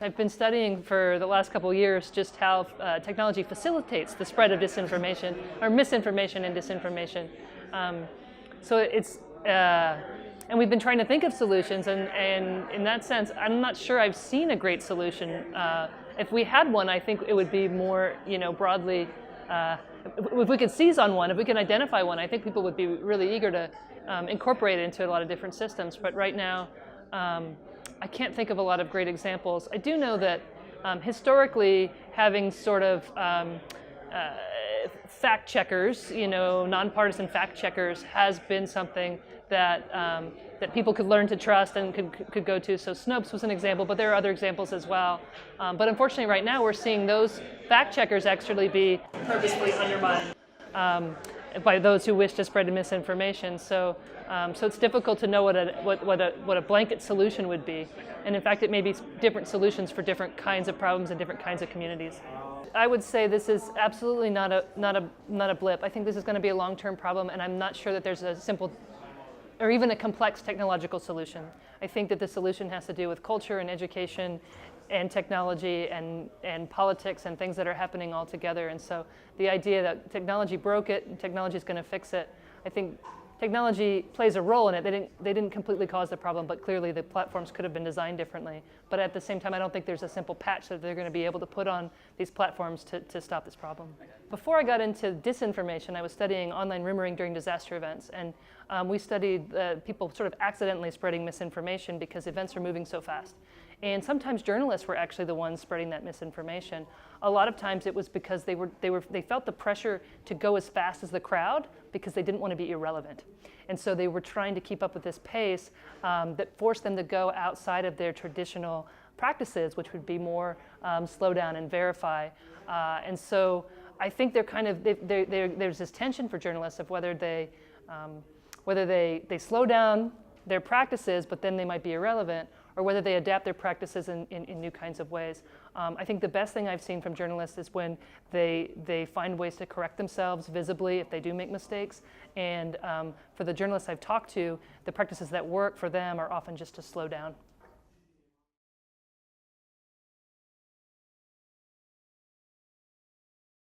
I've been studying for the last couple of years just how technology facilitates the spread of disinformation, or misinformation and disinformation. So it's, and we've been trying to think of solutions, and in that sense, I'm not sure I've seen a great solution. If we had one, I think it would be more, broadly, if we could seize on one, if we can identify one, I think people would be really eager to incorporate it into a lot of different systems. But right now, I can't think of a lot of great examples. I do know that historically, having sort of fact checkers, nonpartisan fact checkers, has been something that that people could learn to trust and could go to. So Snopes was an example, but there are other examples as well. But unfortunately, right now we're seeing those fact checkers actually be purposefully undermined by those who wish to spread misinformation. So it's difficult to know what a blanket solution would be. And in fact, it may be different solutions for different kinds of problems and different kinds of communities. I would say this is absolutely not a blip. I think this is going to be a long-term problem, and I'm not sure that there's a simple or even a complex technological solution. I think that the solution has to do with culture and education and technology and politics and things that are happening all together. And so the idea that technology broke it and technology is going to fix it, I think technology plays a role in it. They didn't completely cause the problem, but clearly the platforms could have been designed differently. But at the same time, I don't think there's a simple patch that they're going to be able to put on these platforms to stop this problem. Before I got into disinformation, I was studying online rumoring during disaster events. And we studied people sort of accidentally spreading misinformation because events are moving so fast. And sometimes journalists were actually the ones spreading that misinformation. A lot of times it was because they felt the pressure to go as fast as the crowd because they didn't want to be irrelevant. And so they were trying to keep up with this pace that forced them to go outside of their traditional practices, which would be more slow down and verify. And so I think there's this tension for journalists of whether they slow down their practices, but then they might be irrelevant, or whether they adapt their practices in new kinds of ways. I think the best thing I've seen from journalists is when they find ways to correct themselves visibly if they do make mistakes. And for the journalists I've talked to, the practices that work for them are often just to slow down.